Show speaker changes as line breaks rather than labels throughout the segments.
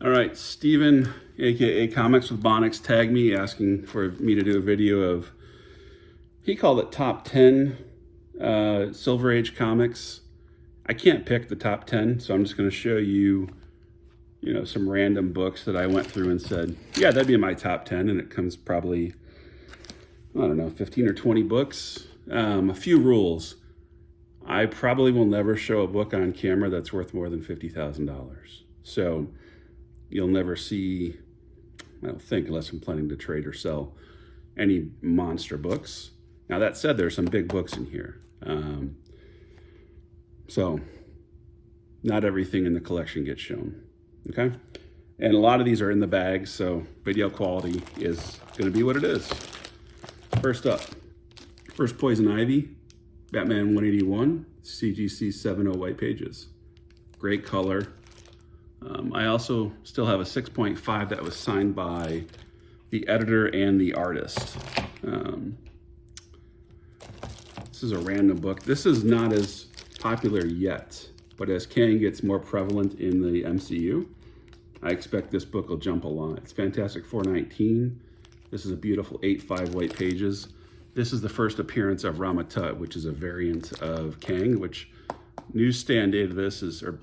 All right, Steven, aka Comics with Bonix, tagged me asking for me to do a video of, he called it top 10 Silver Age comics. I can't pick the top 10, so I'm just going to show you, some random books that I went through and said, yeah, that'd be in my top 10, and it comes probably, I don't know, 15 or 20 books. A few rules. I probably will never show a book on camera that's worth more than $50,000. So you'll never see, I don't think, unless I'm planning to trade or sell, any monster books. Now that said, there's some big books in here. So not everything in the collection gets shown, okay? And a lot of these are in the bag, so video quality is gonna be what it is. First up, first Poison Ivy, Batman 181, CGC 70 white pages. Great color. I also still have a 6.5 that was signed by the editor and the artist. This is a random book. This is not as popular yet, but as Kang gets more prevalent in the MCU, I expect this book will jump a lot. It's Fantastic 419. This is a beautiful 8.5 white pages. This is the first appearance of Ramatut, which is a variant of Kang, which newsstand date of this is, or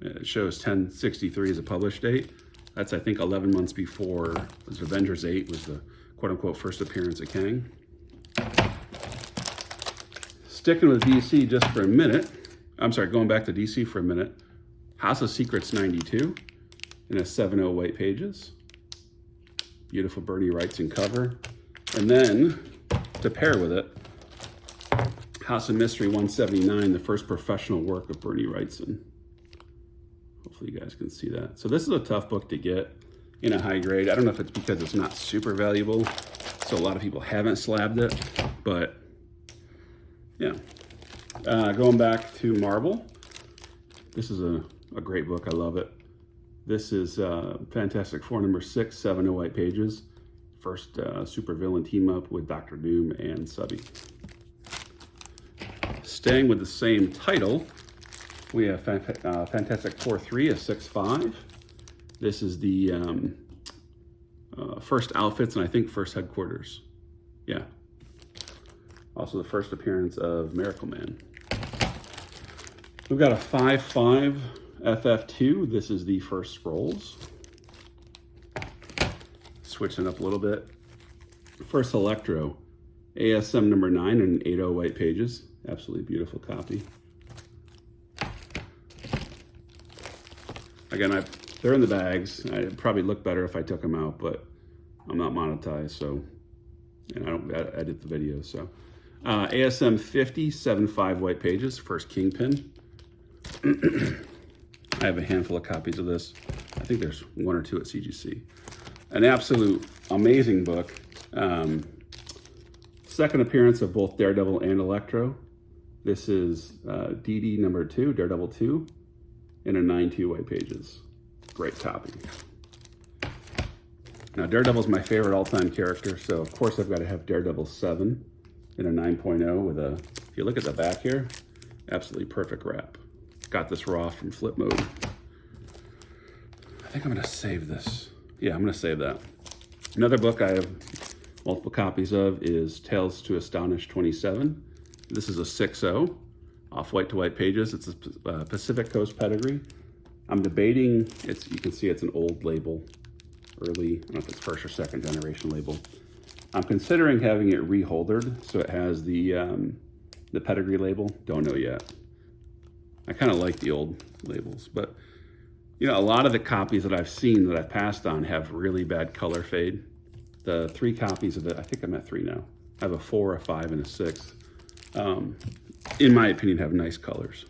it shows 10/63 as a published date. That's, I think, 11 months before Avengers 8 was the quote-unquote first appearance of Kang. Sticking with DC just for a minute, I'm sorry, going back to DC for a minute, House of Secrets 92 in a 7.0 white pages. Beautiful Bernie Wrightson cover. And then, to pair with it, House of Mystery 179, the first professional work of Bernie Wrightson. Hopefully you guys can see that. So this is a tough book to get in a high grade. I don't know if it's because it's not super valuable, so a lot of people haven't slabbed it, but yeah. Going back to Marvel, this is a great book. I love it. This is Fantastic Four number 6, 7.0 white pages. First supervillain team up with Dr. Doom and Subby. Staying with the same title, we have Fantastic Four 3, a 6.5. This is the first outfits and I think first headquarters. Yeah. Also the first appearance of Miracle Man. We've got a 5.5 FF2. This is the first Scrolls. Switching up a little bit. First Electro, ASM number 9 and 8.0 white pages. Absolutely beautiful copy. Again, they're in the bags. I'd probably look better if I took them out, but I'm not monetized, so, and I don't edit the videos, so. ASM 50, 7.5 white pages, first Kingpin. I have a handful of copies of this. I think there's 1 or 2 at CGC. An absolute amazing book. Second appearance of both Daredevil and Electro. This is DD number 2, Daredevil 2, in a 9.2 white pages. Great copy. Now, Daredevil's my favorite all-time character, so of course I've got to have Daredevil 7 in a 9.0 with a, if you look at the back here, absolutely perfect wrap. Got this raw from Flip Mode. I think I'm gonna save this. Yeah, I'm gonna save that. Another book I have multiple copies of is Tales to Astonish 27. This is a 6.0, off white to white pages. It's a Pacific Coast pedigree. I'm debating, you can see it's an old label, early, I don't know if it's first or second generation label. I'm considering having it reholdered, so it has the pedigree label. Don't know yet. I kind of like the old labels, but a lot of the copies that I've seen that I've passed on have really bad color fade. The 3 copies of it, I think I'm at 3 now. I have a 4, a 5, and a 6. In my opinion, have nice colors.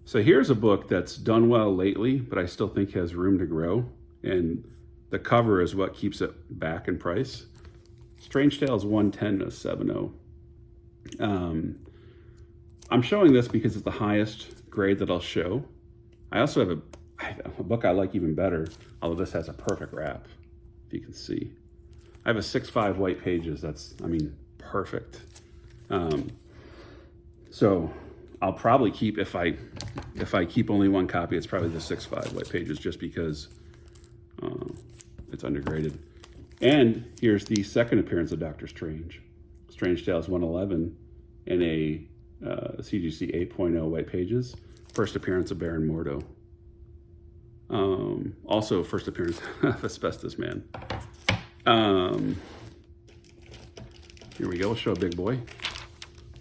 So here's a book that's done well lately, but I still think has room to grow. And the cover is what keeps it back in price. Strange Tales 110 is 7.0. I'm showing this because it's the highest grade that I'll show. I also have a book I like even better, although this has a perfect wrap, if you can see. I have a 6.5 white pages. That's, perfect. So I'll probably keep, if I keep only one copy, it's probably the 6.5 white pages, just because it's undergraded. And here's the second appearance of Doctor Strange. Strange Tales 111 in a CGC 8.0 white pages. First appearance of Baron Mordo. Also first appearance of Asbestos Man. Here we go, we'll show a big boy.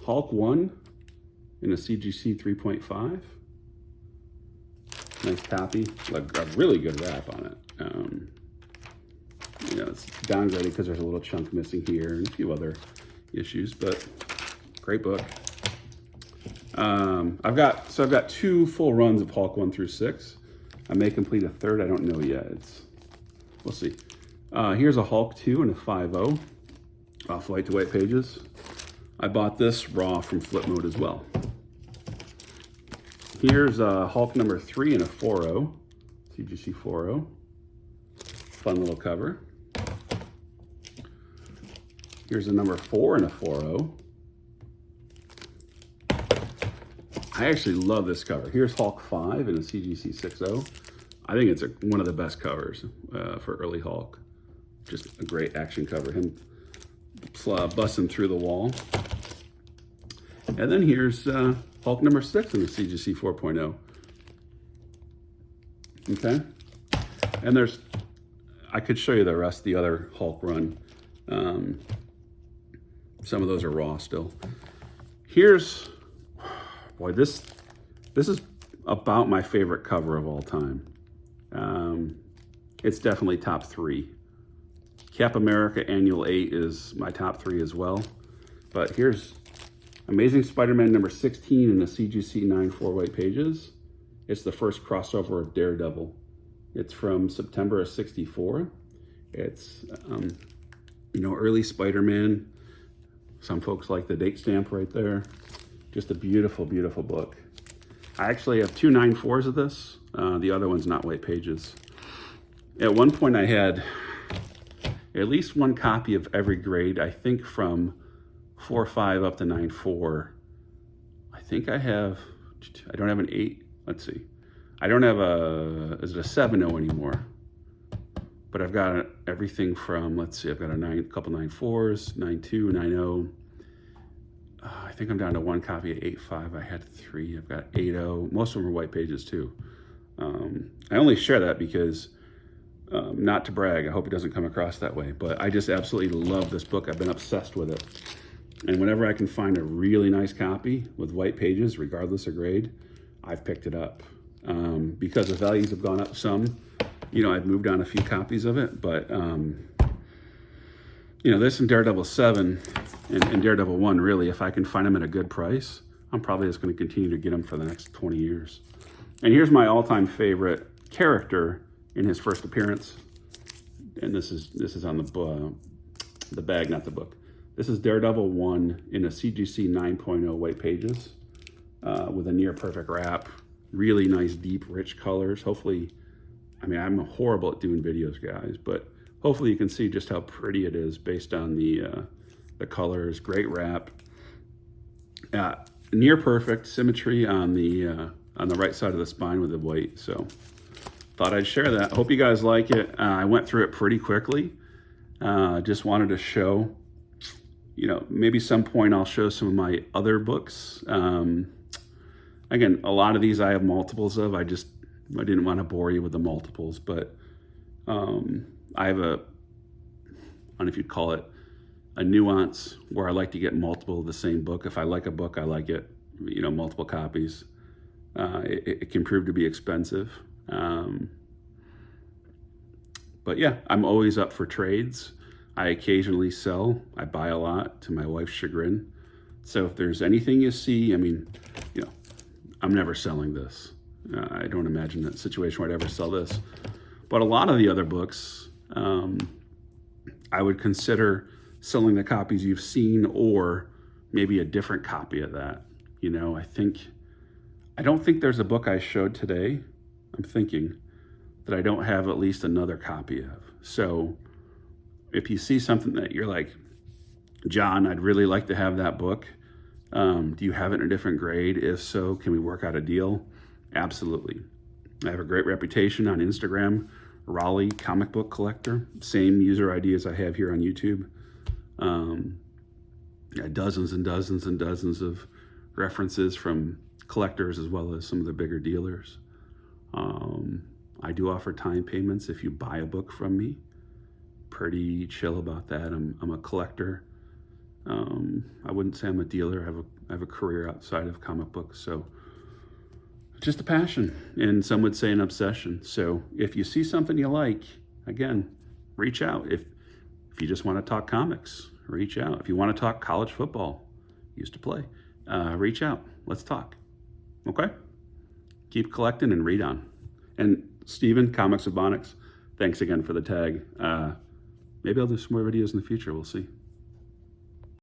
Hulk 1 in a CGC 3.5. Nice copy, like a really good wrap on it. You know, it's downgraded because there's a little chunk missing here and a few other issues, but great book. I've got 2 full runs of Hulk 1 through 6. I may complete a third, I don't know yet. We'll see. Here's a Hulk 2 and a 5.0, off white to white pages. I bought this raw from Flip Mode as well. Here's a Hulk number 3 and a 4.0, CGC 4.0. Fun little cover. Here's a number 4 and a 4.0. I actually love this cover. Here's Hulk 5 in a CGC 6.0. I think it's one of the best covers for early Hulk. Just a great action cover. Him busting through the wall. And then here's Hulk number 6 in the CGC 4.0. Okay. And I could show you the rest of the other Hulk run. Some of those are raw still. Here's, boy, this is about my favorite cover of all time. It's definitely top 3. Cap America Annual 8 is my top 3 as well. But here's Amazing Spider-Man number 16 in the CGC 9.4 white pages. It's the first crossover of Daredevil. It's from September of '64. It's, you know, early Spider-Man. Some folks like the date stamp right there. Just a beautiful, beautiful book. I actually have 2 9.4s of this. The other one's not white pages. At one point I had at least 1 copy of every grade, I think from 4.5 up to 9.4. I think I don't have an 8. Let's see. I don't have is it a 7.0 anymore? But I've got everything from, let's see, I've got a couple 9.4s, 9.2, 9.0. I think I'm down to 1 copy of 8.5. I had 3. I've got 8.0. Most of them are white pages too. I only share that because, not to brag, I hope it doesn't come across that way, but I just absolutely love this book. I've been obsessed with it. And whenever I can find a really nice copy with white pages, regardless of grade, I've picked it up. Because the values have gone up some, you know, I've moved on a few copies of it, but, you know, this and Daredevil 7 and Daredevil 1, really, if I can find them at a good price, I'm probably just going to continue to get them for the next 20 years. And here's my all-time favorite character in his first appearance. And this is on the bag, not the book. This is Daredevil 1 in a CGC 9.0 white pages with a near perfect wrap. Really nice, deep, rich colors. Hopefully, I mean, I'm horrible at doing videos, guys, but hopefully you can see just how pretty it is based on the colors. Great wrap. Near perfect symmetry on the right side of the spine with the white. So thought I'd share that. Hope you guys like it. I went through it pretty quickly. Just wanted to show, you know, maybe some point I'll show some of my other books. Again, a lot of these I have multiples of. I didn't want to bore you with the multiples, but I have I don't know if you'd call it a nuance where I like to get multiple of the same book. If I like a book, I like it, you know, multiple copies. It can prove to be expensive. But yeah, I'm always up for trades. I occasionally sell. I buy a lot to my wife's chagrin. So if there's anything you see, I mean, you know, I'm never selling this. I don't imagine that situation where I'd ever sell this. But a lot of the other books, I would consider selling the copies you've seen or maybe a different copy of that. You know, I don't think there's a book I showed today, I'm thinking, that I don't have at least another copy of. So if you see something that you're like, John, I'd really like to have that book, Do you have it in a different grade? If so, can we work out a deal? Absolutely. I have a great reputation on Instagram, Raleigh Comic Book Collector. Same user ID as I have here on YouTube. Dozens and dozens and dozens of references from collectors as well as some of the bigger dealers. I do offer time payments if you buy a book from me. Pretty chill about that. I'm a collector. I wouldn't say I'm a dealer. I have a career outside of comic books, so just a passion, and some would say an obsession. So if you see something you like, again, reach out. If you just want to talk comics, reach out. If you want to talk college football, used to play, reach out. Let's talk. Okay? Keep collecting and read on. And Steven, Comics with Bonics, thanks again for the tag. Maybe I'll do some more videos in the future. We'll see.